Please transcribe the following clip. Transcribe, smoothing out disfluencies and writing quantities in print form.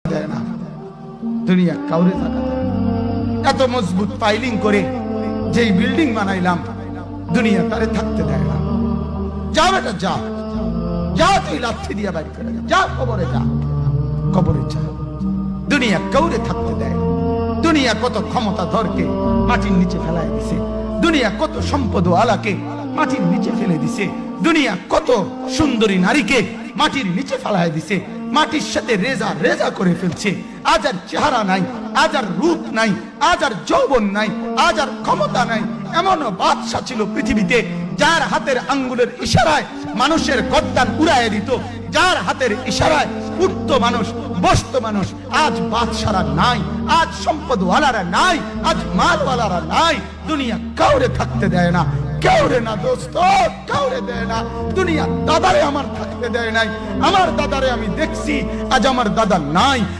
দেয় না, দুনিয়া কাউরে থাকা দেয় না। এত মজবুত ফাইলিং করে যেই বিল্ডিং বানাইলাম, দুনিয়া তারে থাকতে দেয় না। যা বেটা যা, যা তুই লাথি দিয়া বাড়ি করে যা, কবরে যা, কবরে যা। দুনিয়া কাউরে থাকতে দেয় না। দুনিয়া কত ক্ষমতা ধরকে মাটির নিচে ফেলাই দিছে, দুনিয়া কত সম্পদ আলাকে মাটির নিচে ফেলে দিছে, দুনিয়া কত সুন্দরী নারীকে মাটির নিচে ফেলাই দিছে, মাটির সাথে রেজা রেজা করে ফেলছে। আজ আর চেহারা নাই, আজ আর রূপ নাই, আজ আর যৌবন নাই, আজ আর ক্ষমতা নাই। এমনও বাদশা ছিল পৃথিবীতে যার হাতের আঙ্গুলের ইশারায় মানুষের গর্দান উড়াইয়া দিত, যার হাতের ইশারায় উঠতো মানুষ, বসতো মানুষ। আজ বাদশারা নাই, আজ সম্পদওয়ালারা নাই, আজ মালওয়ালারা নাই। দুনিয়া কাউরে থাকতে দেয় না, কাউরে না দোস্ত, কাউরে দেয় না। দুনিয়া দাদারে আমার থাকতে দেয় নাই। আমার দাদারে আমি দেখছি, আজ আমার দাদা নাই।